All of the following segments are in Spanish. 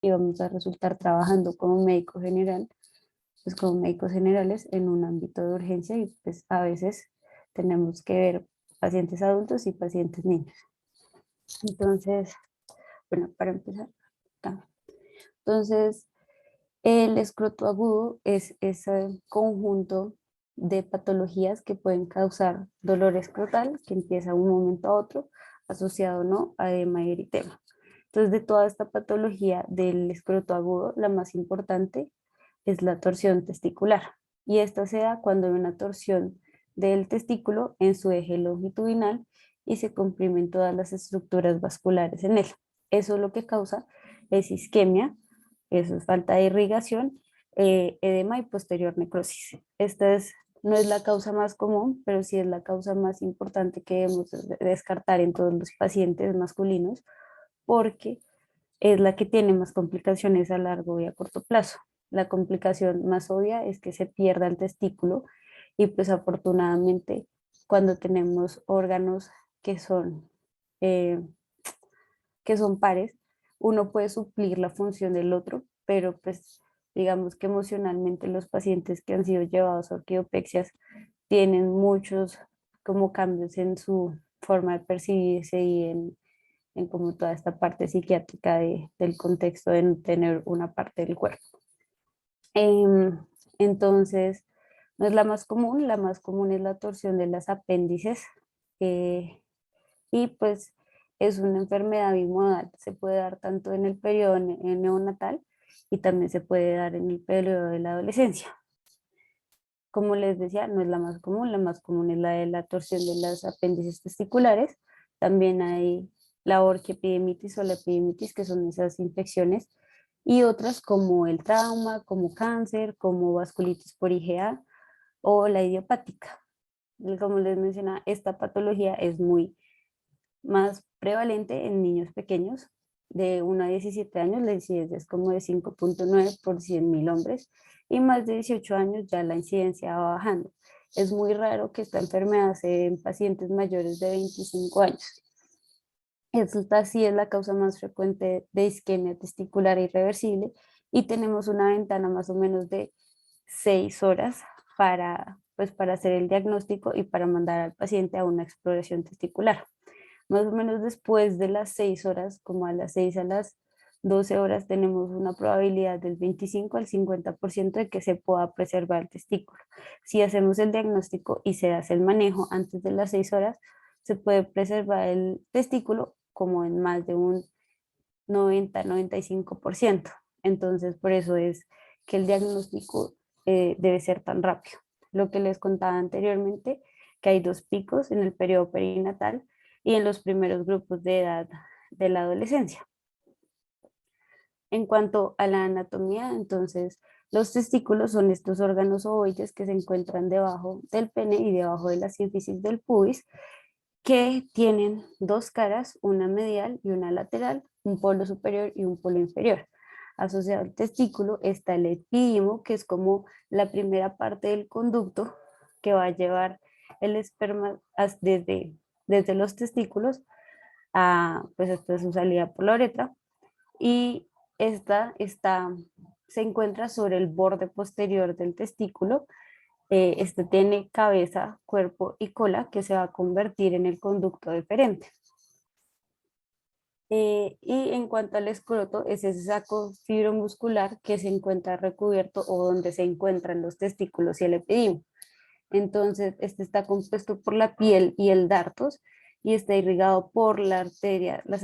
y vamos a resultar trabajando como médico general, pues como médicos generales en un ámbito de urgencia y pues a veces tenemos que ver pacientes adultos y pacientes niños. Entonces, bueno, para empezar, acá. Entonces, el escroto agudo es ese conjunto de patologías que pueden causar dolor escrotal que empieza de un momento a otro, asociado o no a edema y eritema. Entonces, de toda esta patología del escroto agudo, la más importante es la torsión testicular. Y esta se da cuando hay una torsión del testículo en su eje longitudinal y se comprimen todas las estructuras vasculares en él. Eso lo que causa es isquemia, eso es falta de irrigación, edema y posterior necrosis. No es la causa más común, pero sí es la causa más importante que debemos descartar en todos los pacientes masculinos porque es la que tiene más complicaciones a largo y a corto plazo. La complicación más obvia es que se pierda el testículo y pues afortunadamente cuando tenemos órganos que son, eh, que son pares, uno puede suplir la función del otro, pero pues digamos que emocionalmente los pacientes que han sido llevados a orquidopexias tienen muchos como cambios en su forma de percibirse y en como toda esta parte psiquiátrica del contexto de no tener una parte del cuerpo. Em, entonces, no es la más común es la torsión de las apéndices eh, y pues es una enfermedad bimodal, se puede dar tanto en el periodo neonatal y también se puede dar en el periodo de la adolescencia. Como les decía, no es la más común es la de la torsión de las apéndices testiculares. También hay la orquiepidemitis o la epidemitis, que son esas infecciones, y otras como el trauma, como cáncer, como vasculitis por IgA o la idiopática. Y como les mencionaba, esta patología es muy más prevalente en niños pequeños de 1 a 17 años, la incidencia es como de 5,9 por 100.000 hombres y más de 18 años ya la incidencia va bajando. Es muy raro que esta enfermedad se dé en pacientes mayores de 25 años. Esta sí es la causa más frecuente de isquemia testicular irreversible y tenemos una ventana más o menos de 6 horas para hacer el diagnóstico y para mandar al paciente a una exploración testicular. Más o menos después de las 6 horas, como a las 6 a las 12 horas, tenemos una probabilidad del 25 al 50% de que se pueda preservar el testículo. Si hacemos el diagnóstico y se hace el manejo antes de las 6 horas, se puede preservar el testículo como en más de un 90-95%. Entonces, por eso es que el diagnóstico debe ser tan rápido. Lo que les contaba anteriormente, que hay dos picos en el periodo perinatal y en los primeros grupos de edad de la adolescencia. En cuanto a la anatomía, entonces, los testículos son estos órganos ovoides que se encuentran debajo del pene y debajo de la sínfisis del pubis, que tienen dos caras, una medial y una lateral, un polo superior y un polo inferior. Asociado al testículo está el epidimo, que es como la primera parte del conducto que va a llevar el esperma desde los testículos a, pues hasta su salida por la uretra. Y se encuentra sobre el borde posterior del testículo. Este tiene cabeza, cuerpo y cola que se va a convertir en el conducto deferente. Y en cuanto al escroto, es ese saco fibromuscular que se encuentra recubierto o donde se encuentran los testículos y el epidimio. Entonces, este está compuesto por la piel y el dartos y está irrigado por las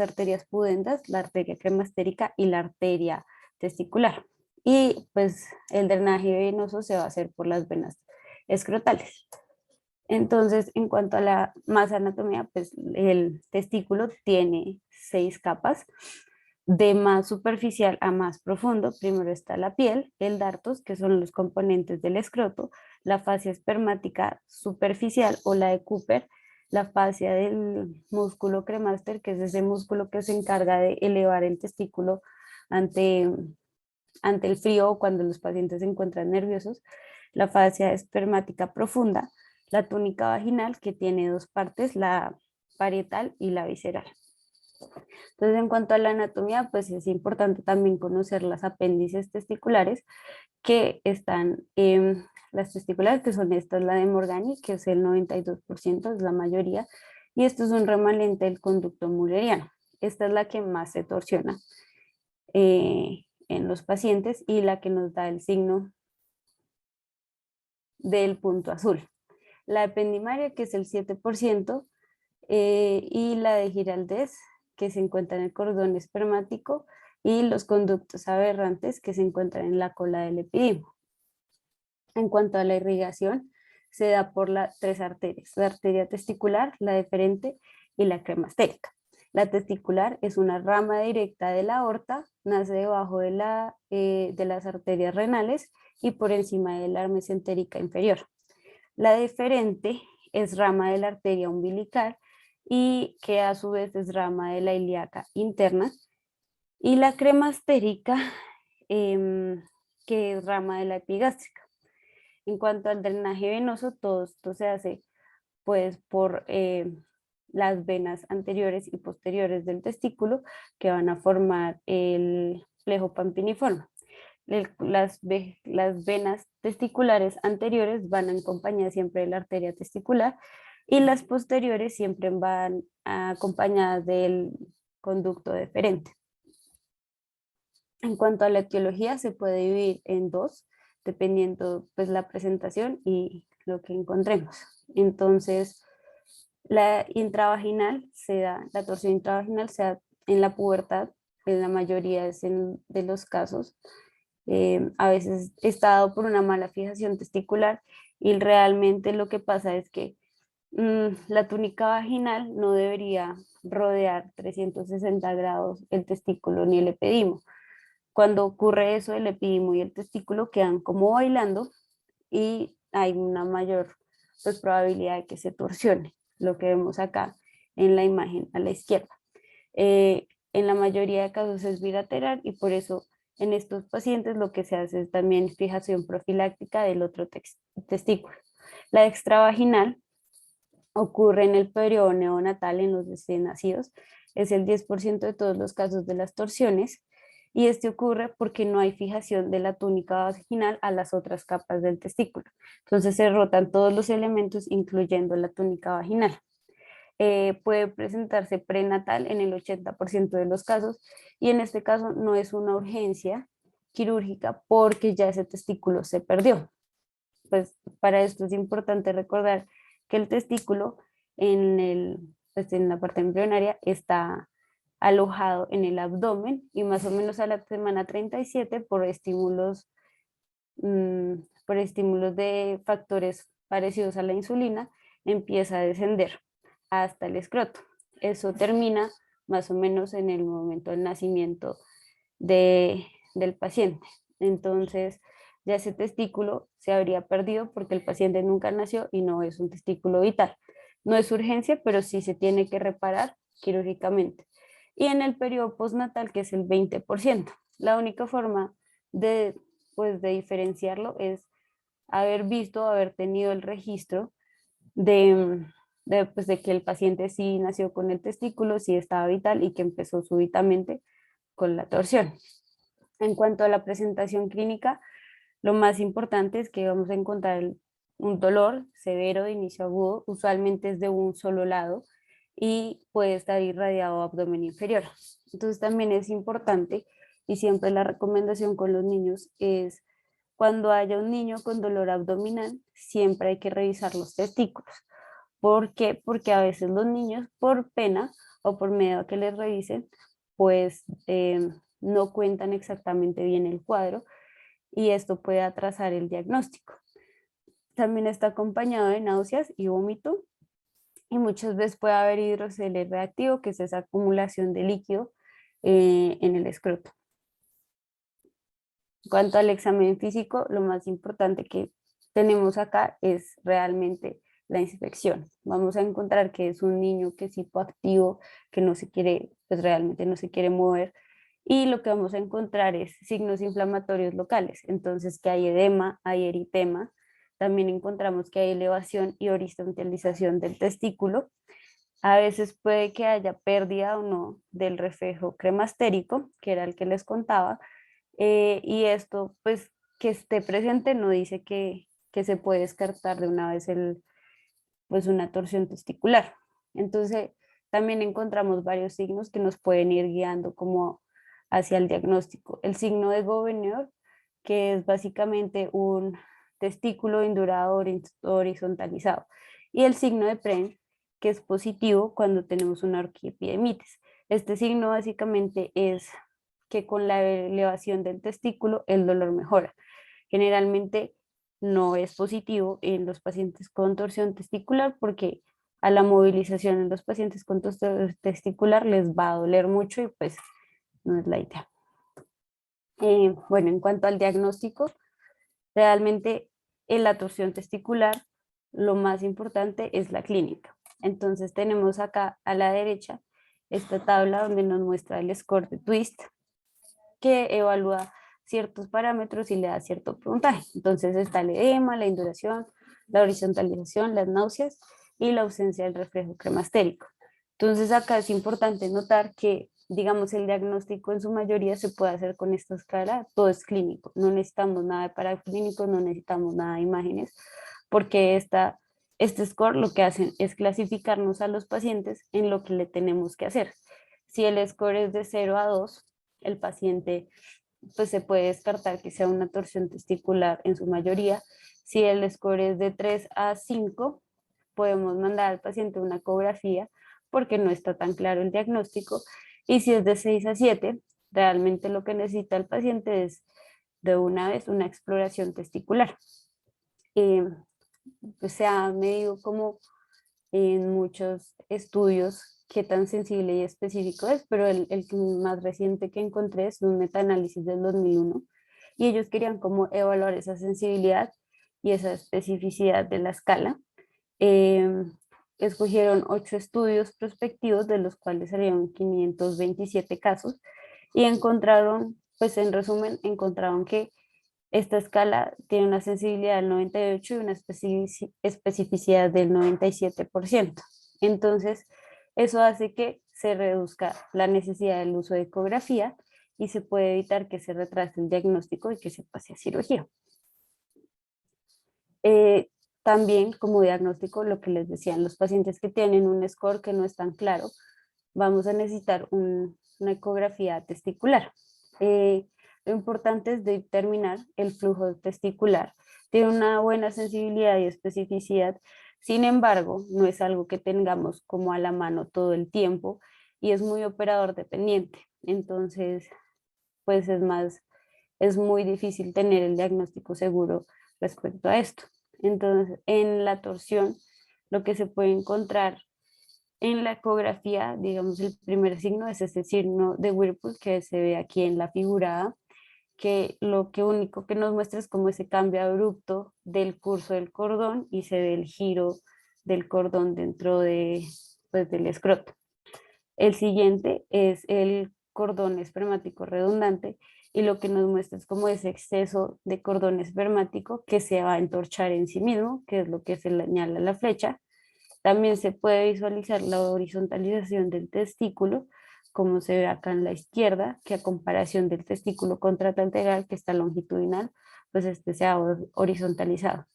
arterias pudendas, la arteria cremastérica y la arteria testicular. Y pues el drenaje venoso se va a hacer por las venas escrotales. Entonces, en cuanto a la masa anatomía, pues el testículo tiene 6 capas, de más superficial a más profundo. Primero está la piel, el dartos, que son los componentes del escroto, la fascia espermática superficial o la de Cooper, la fascia del músculo cremaster, que es ese músculo que se encarga de elevar el testículo ante, ante el frío o cuando los pacientes se encuentran nerviosos, la fascia espermática profunda, la túnica vaginal que tiene dos partes, la parietal y la visceral. Entonces, en cuanto a la anatomía, pues es importante también conocer las apéndices testiculares que están, las testiculares, que son estas, la de Morgani, que es el 92%, es la mayoría, y esto es un remanente del conducto mulleriano. Esta es la que más se torsiona en los pacientes y la que nos da el signo del punto azul. La ependimaria, que es el 7%, y la de Giraldez, que se encuentra en el cordón espermático, y los conductos aberrantes, que se encuentran en la cola del epidimo. En cuanto a la irrigación, se da por las tres arterias: la arteria testicular, la deferente y la cremastérica. La testicular es una rama directa de la aorta, nace debajo de las arterias renales y por encima de la mesentérica inferior. La deferente es rama de la arteria umbilical y que a su vez es rama de la ilíaca interna. Y la cremastérica, que es rama de la epigástrica. En cuanto al drenaje venoso, todo esto se hace pues por las venas anteriores y posteriores del testículo, que van a formar el flejo pampiniforme. Las venas testiculares anteriores van acompañadas siempre de la arteria testicular y las posteriores siempre van acompañadas del conducto deferente. En cuanto a la etiología, se puede dividir en dos, dependiendo pues la presentación y lo que encontremos. Entonces, la intravaginal se da, la torsión intravaginal se da en la pubertad, en la mayoría de los casos. A veces está dado por una mala fijación testicular y realmente lo que pasa es que la túnica vaginal no debería rodear 360 grados el testículo ni el epidimo. Cuando ocurre eso, el epidimo y el testículo quedan como bailando y hay una mayor pues, probabilidad de que se torsione, lo que vemos acá en la imagen a la izquierda. En la mayoría de casos es bilateral y por eso en estos pacientes lo que se hace es también fijación profiláctica del otro testículo. La extravaginal ocurre en el periodo neonatal en los recién nacidos, es el 10% de todos los casos de las torsiones y este ocurre porque no hay fijación de la túnica vaginal a las otras capas del testículo. Entonces se rotan todos los elementos incluyendo la túnica vaginal. Puede presentarse prenatal en el 80% de los casos y en este caso no es una urgencia quirúrgica porque ya ese testículo se perdió. Pues para esto es importante recordar que el testículo pues en la parte embrionaria está alojado en el abdomen y más o menos a la semana 37 por estímulos de factores parecidos a la insulina empieza a descender hasta el escroto. Eso termina más o menos en el momento del nacimiento del paciente. Entonces, ya ese testículo se habría perdido porque el paciente nunca nació y no es un testículo vital. No es urgencia, pero sí se tiene que reparar quirúrgicamente. Y en el periodo postnatal, que es el 20%, la única forma de, pues, de diferenciarlo es haber visto, haber tenido el registro de, pues, de que el paciente sí nació con el testículo, sí estaba vital y que empezó súbitamente con la torsión. En cuanto a la presentación clínica, lo más importante es que vamos a encontrar un dolor severo de inicio agudo, usualmente es de un solo lado y puede estar irradiado a abdomen inferior. Entonces también es importante y siempre la recomendación con los niños es cuando haya un niño con dolor abdominal, siempre hay que revisar los testículos. ¿Por qué? Porque a veces los niños por pena o por miedo a que les revisen, pues no cuentan exactamente bien el cuadro y esto puede atrasar el diagnóstico. También está acompañado de náuseas y vómito y muchas veces puede haber hidrocele reactivo, que es esa acumulación de líquido en el escroto. En cuanto al examen físico, lo más importante que tenemos acá es realmente la inspección. Vamos a encontrar que es un niño que es hipoactivo, que no se quiere, pues realmente no se quiere mover, y lo que vamos a encontrar es signos inflamatorios locales, entonces que hay edema, hay eritema, también encontramos que hay elevación y horizontalización del testículo A veces puede que haya pérdida o no del reflejo cremastérico, que era el que les contaba, y esto, pues, que esté presente no dice que se puede descartar de una vez pues, una torsión testicular. Entonces, también encontramos varios signos que nos pueden ir guiando como hacia el diagnóstico. El signo de Gouverneur, que es básicamente un testículo indurado horizontalizado, y el signo de Pren, que es positivo cuando tenemos una orquiepidemitis. Este signo básicamente es que con la elevación del testículo el dolor mejora. Generalmente no es positivo en los pacientes con torsión testicular porque a la movilización en los pacientes con torsión testicular les va a doler mucho y pues no es la idea. Bueno, en cuanto al diagnóstico, realmente en la torsión testicular lo más importante es la clínica. Entonces tenemos acá a la derecha esta tabla donde nos muestra el score de twist que evalúa ciertos parámetros y le da cierto puntaje. Entonces está el edema, la induración, la horizontalización, las náuseas y la ausencia del reflejo cremastérico. Entonces acá es importante notar que, digamos, el diagnóstico en su mayoría se puede hacer con esta escala, todo es clínico, no necesitamos nada de paraclínicos, no necesitamos nada de imágenes, porque este score lo que hacen es clasificarnos a los pacientes en lo que le tenemos que hacer. Si el score es de 0 a 2, el paciente pues se puede descartar que sea una torsión testicular en su mayoría. Si el score es de 3 a 5, podemos mandar al paciente una ecografía porque no está tan claro el diagnóstico. Y si es de 6 a 7, realmente lo que necesita el paciente es de una vez una exploración testicular. Eh, pues se ha medido como en muchos estudios qué tan sensible y específico es, pero el más reciente que encontré es un metaanálisis del 2001 y ellos querían como evaluar esa sensibilidad y esa especificidad de la escala. Eh, Escogieron 8 estudios prospectivos, de los cuales salieron 527 casos y encontraron, pues en resumen, encontraron que esta escala tiene una sensibilidad del 98 y una especificidad del 97%. Entonces, eso hace que se reduzca la necesidad del uso de ecografía y se puede evitar que se retrase el diagnóstico y que se pase a cirugía. Eh, También como diagnóstico, lo que les decían, los pacientes que tienen un score que no es tan claro, vamos a necesitar una ecografía testicular. Lo importante es determinar el flujo testicular. Tiene una buena sensibilidad y especificidad, sin embargo, no es algo que tengamos como a la mano todo el tiempo y es muy operador dependiente. Entonces, pues es muy difícil tener el diagnóstico seguro respecto a esto. Entonces, en la torsión, lo que se puede encontrar en la ecografía, digamos, el primer signo es este signo de Whirlpool que se ve aquí en la figura A, que lo que único que nos muestra es como ese cambio abrupto del curso del cordón y se ve el giro del cordón dentro pues, del escroto. El siguiente es el cordón espermático redundante y lo que nos muestra es como ese exceso de cordón espermático que se va a entorchar en sí mismo, que es lo que se le señala la flecha. También se puede visualizar la horizontalización del testículo, como se ve acá en la izquierda, que a comparación del testículo contralateral, que está longitudinal, pues este se ha horizontalizado.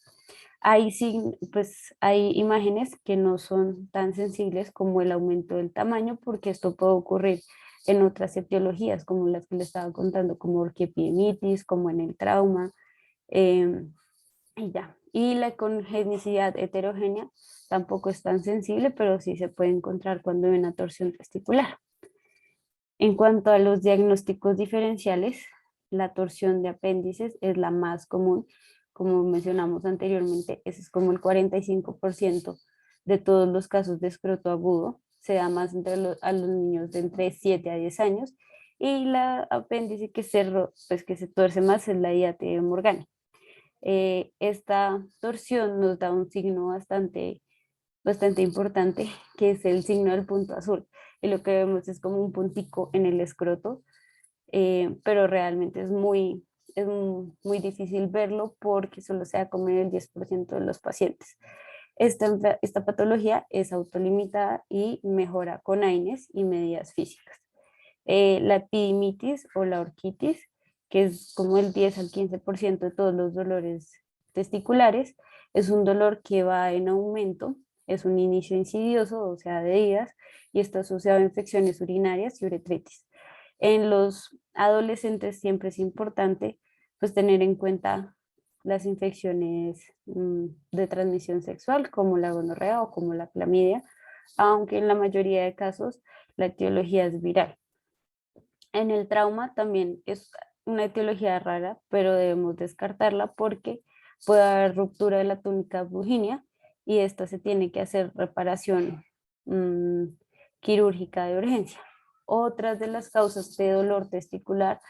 Hay, pues, hay imágenes que no son tan sensibles como el aumento del tamaño, porque esto puede ocurrir en otras etiologías, como las que le estaba contando, como orquiepidemitis, como en el trauma, eh, y ya. Y la congenicidad heterogénea tampoco es tan sensible, pero sí se puede encontrar cuando hay una torsión testicular. En cuanto a los diagnósticos diferenciales, la torsión de apéndices es la más común, como mencionamos anteriormente, ese es como el 45% de todos los casos de escroto agudo, se da más a los niños de entre 7 a 10 años, y la apéndice pues que se tuerce más es la diatría morgana. Esta torsión nos da un signo bastante importante, que es el signo del punto azul. Y lo que vemos es como un puntico en el escroto, pero realmente es muy difícil verlo porque solo se da como en el 10% de los pacientes. Esta patología es autolimitada y mejora con AINES y medidas físicas. La epidimitis o la orquitis, que es como el 10 al 15% de todos los dolores testiculares, es un dolor que va en aumento, es un inicio insidioso, o sea, de días, y está asociado a infecciones urinarias y uretritis. En los adolescentes siempre es importante pues tener en cuenta las infecciones de transmisión sexual como la gonorrea o como la clamidia, aunque en la mayoría de casos la etiología es viral. En el trauma también es una etiología rara, pero debemos descartarla porque puede haber ruptura de la túnica brugínea y esta se tiene que hacer reparación mm, quirúrgica de urgencia. Otras de las causas de dolor testicular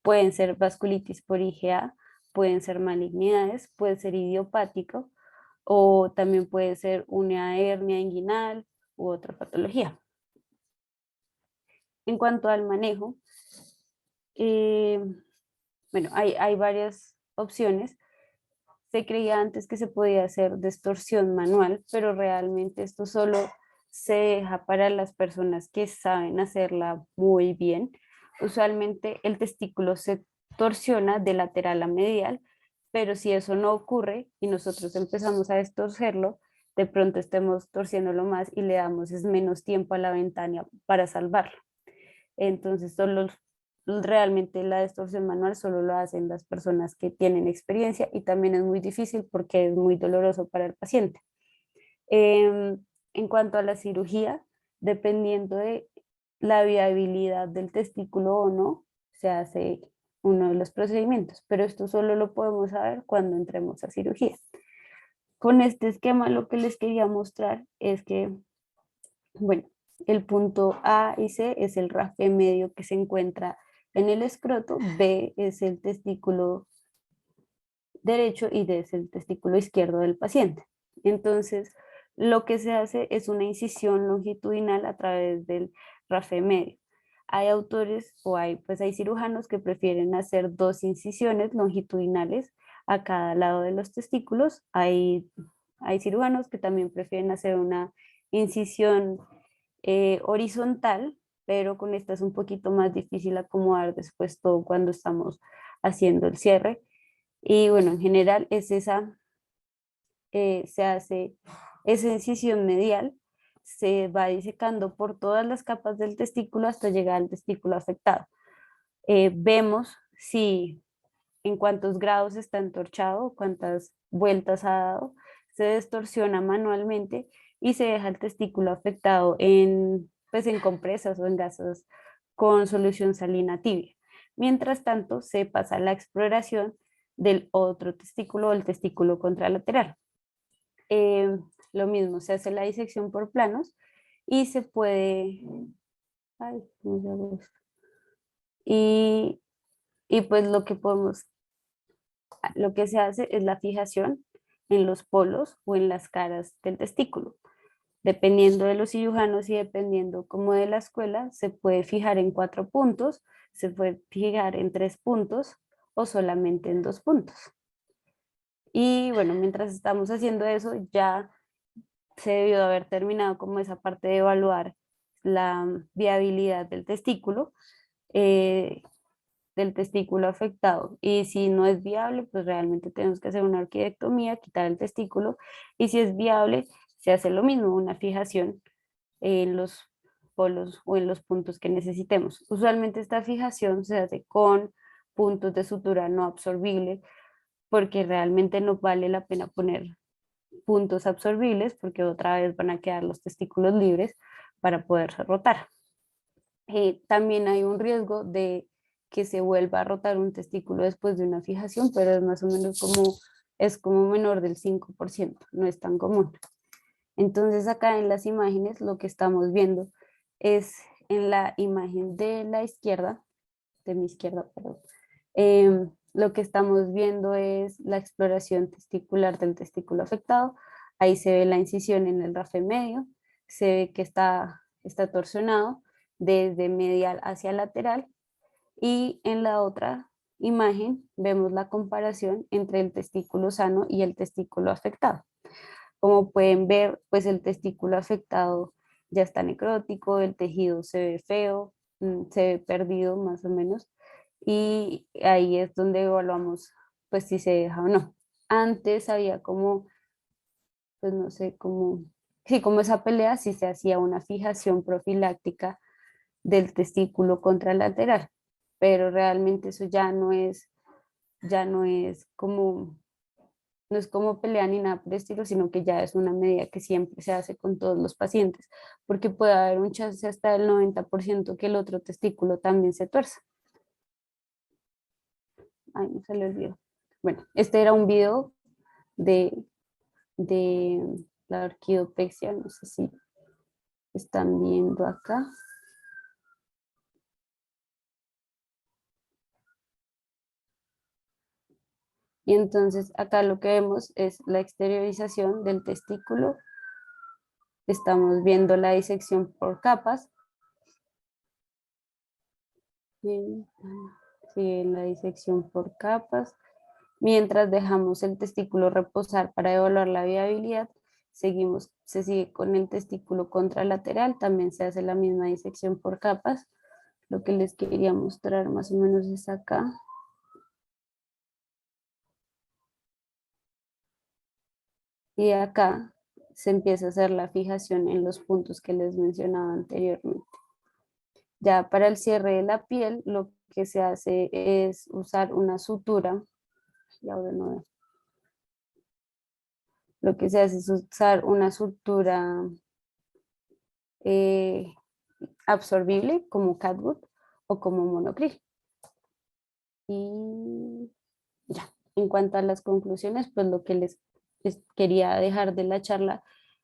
pueden ser vasculitis por IgA, pueden ser malignidades, puede ser idiopático o también puede ser una hernia inguinal u otra patología. En cuanto al manejo, eh, bueno, hay varias opciones. Se creía antes que se podía hacer distorsión manual, pero realmente esto solo se deja para las personas que saben hacerla muy bien. Usualmente el testículo se torsiona de lateral a medial, pero si eso no ocurre y nosotros empezamos a distorcerlo, de pronto estemos torciéndolo más y le damos es menos tiempo a la ventana para salvarlo. Entonces, realmente la distorsión manual solo lo hacen las personas que tienen experiencia y también es muy difícil porque es muy doloroso para el paciente. En cuanto a la cirugía, dependiendo de la viabilidad del testículo o no, se hace uno de los procedimientos, pero esto solo lo podemos saber cuando entremos a cirugía. Con este esquema lo que les quería mostrar es que, bueno, el punto A y C es el rafe medio que se encuentra en el escroto, B es el testículo derecho y D es el testículo izquierdo del paciente. Entonces, lo que se hace es una incisión longitudinal a través del rafe medio. Hay autores o hay cirujanos que prefieren hacer 2 incisiones longitudinales a cada lado de los testículos. Hay cirujanos que también prefieren hacer una incisión horizontal, pero con esta es un poquito más difícil acomodar después todo cuando estamos haciendo el cierre. Y bueno, en general se hace esa incisión medial, se va disecando por todas las capas del testículo hasta llegar al testículo afectado. Vemos si en cuántos grados está entorchado, cuántas vueltas ha dado, se distorsiona manualmente y se deja el testículo afectado pues en compresas o en gasas con solución salina tibia. Mientras tanto, se pasa la exploración del otro testículo o el testículo contralateral. Lo mismo, se hace la disección por planos y se puede... Ay, ¿cómo se llama esto? Y pues lo que se hace es la fijación en los polos o en las caras del testículo. Dependiendo de los cirujanos y dependiendo como de la escuela, se puede fijar en 4 puntos, se puede fijar en 3 puntos o solamente en 2 puntos. Y bueno, mientras estamos haciendo eso, ya se debió de haber terminado como esa parte de evaluar la viabilidad eh, del testículo afectado. Y si no es viable, pues realmente tenemos que hacer una orquidectomía, quitar el testículo. Y si es viable, se hace lo mismo, una fijación en los polos o en los puntos que necesitemos. Usualmente esta fijación se hace con puntos de sutura no absorbible porque realmente no vale la pena poner puntos absorbibles porque otra vez van a quedar los testículos libres para poderse rotar. También hay un riesgo de que se vuelva a rotar un testículo después de una fijación, pero es más o menos es como menor del 5%, no es tan común. Entonces acá en las imágenes lo que estamos viendo es en la imagen de la izquierda, de mi izquierda, perdón, lo que estamos viendo es la exploración testicular del testículo afectado. Ahí se ve la incisión en el rafe medio, se ve que está torsionado desde medial hacia lateral y en la otra imagen vemos la comparación entre el testículo sano y el testículo afectado. Como pueden ver, pues el testículo afectado ya está necrótico, el tejido se ve feo, se ve perdido más o menos, y ahí es donde evaluamos pues si se deja o no. Antes había como, pues no sé, como, sí, como esa pelea, si se hacía una fijación profiláctica del testículo contralateral, pero realmente eso ya no es como, no es como pelea ni nada por el estilo, sino que ya es una medida que siempre se hace con todos los pacientes, porque puede haber un chance hasta del 90% que el otro testículo también se tuerza. Ay, no se le olvidó. Bueno, este era un video de, de la orquidopexia, no sé si están viendo acá. Y entonces acá lo que vemos es la exteriorización del testículo. Estamos viendo la disección por capas. Bien, sí, en la disección por capas. Mientras dejamos el testículo reposar para evaluar la viabilidad, se sigue con el testículo contralateral, también se hace la misma disección por capas. Lo que les quería mostrar más o menos es acá. Y acá se empieza a hacer la fijación en los puntos que les mencionaba anteriormente. Ya para el cierre de la piel, lo que se hace es usar una sutura. Y ahora no veo. Lo que se hace es usar una sutura eh, absorbible como catgut o como monocril. Y ya, en cuanto a las conclusiones, pues lo que les quería dejar de la charla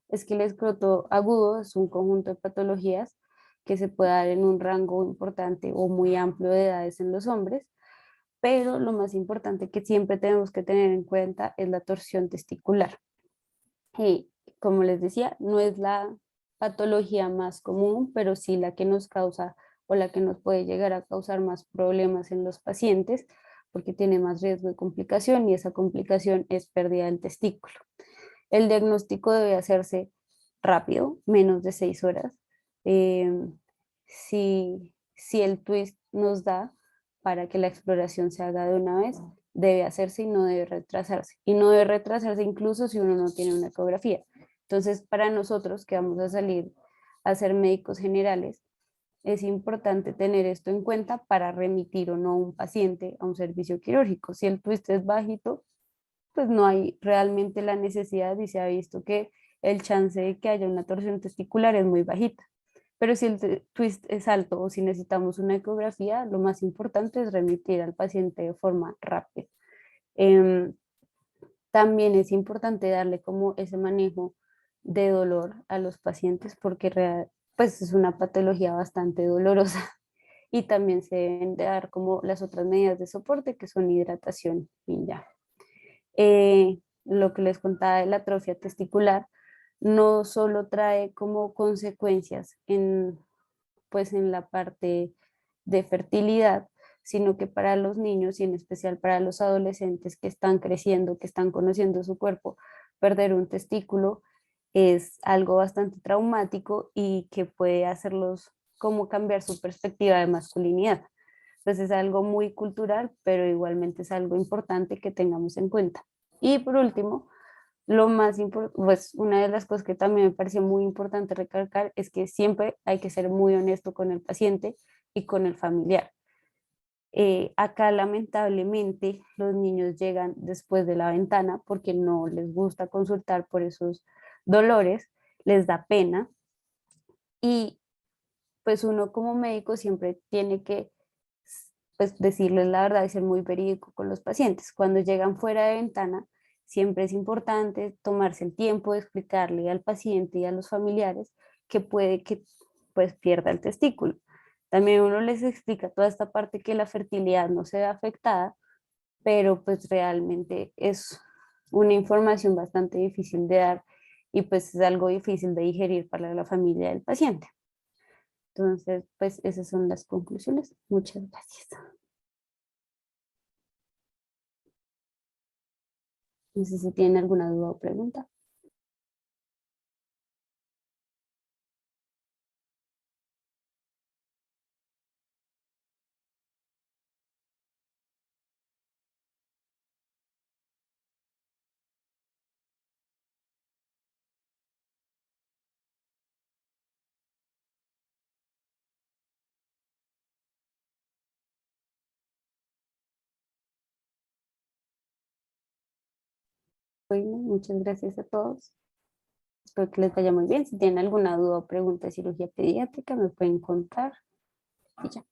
es que el escroto agudo es un conjunto de patologías que se puede dar en un rango importante o muy amplio de edades en los hombres, pero lo más importante que siempre tenemos que tener en cuenta es la torsión testicular. Y como les decía, no es la patología más común, pero sí la que nos causa o la que nos puede llegar a causar más problemas en los pacientes, porque tiene más riesgo de complicación y esa complicación es pérdida del testículo. El diagnóstico debe hacerse rápido, menos de 6 horas. Eh, si el twist nos da para que la exploración se haga de una vez, debe hacerse y no debe retrasarse. Y no debe retrasarse incluso si uno no tiene una ecografía. Entonces, para nosotros que vamos a salir a ser médicos generales, es importante tener esto en cuenta para remitir o no un paciente a un servicio quirúrgico. Si el twist es bajito, pues no hay realmente la necesidad y se ha visto que el chance de que haya una torsión testicular es muy bajita. Pero si el twist es alto o si necesitamos una ecografía, lo más importante es remitir al paciente de forma rápida. Em, También es importante darle como ese manejo de dolor a los pacientes porque pues es una patología bastante dolorosa y también se deben de dar como las otras medidas de soporte que son hidratación y ya. Lo que les contaba de la atrofia testicular no solo trae como consecuencias pues en la parte de fertilidad, sino que para los niños y en especial para los adolescentes que están creciendo, que están conociendo su cuerpo, perder un testículo es algo bastante traumático y que puede hacerlos como cambiar su perspectiva de masculinidad. Entonces es algo muy cultural, pero igualmente es algo importante que tengamos en cuenta. Y por último, lo más importante, pues una de las cosas que también me pareció muy importante recalcar es que siempre hay que ser muy honesto con el paciente y con el familiar. Acá lamentablemente los niños llegan después de la ventana porque no les gusta consultar por esos dolores, les da pena y pues uno como médico siempre tiene que pues decirles la verdad y ser muy verídico con los pacientes. Cuando llegan fuera de ventana, siempre es importante tomarse el tiempo de explicarle al paciente y a los familiares que puede que pues pierda el testículo. También uno les explica toda esta parte que la fertilidad no se ve afectada, pero pues realmente es una información bastante difícil de dar y pues es algo difícil de digerir para la familia del paciente. Entonces, pues esas son las conclusiones. Muchas gracias. No sé si tienen alguna duda o pregunta. Bueno, muchas gracias a todos. Espero que les vaya muy bien. Si tienen alguna duda o pregunta de cirugía pediátrica, me pueden contar. Y ya.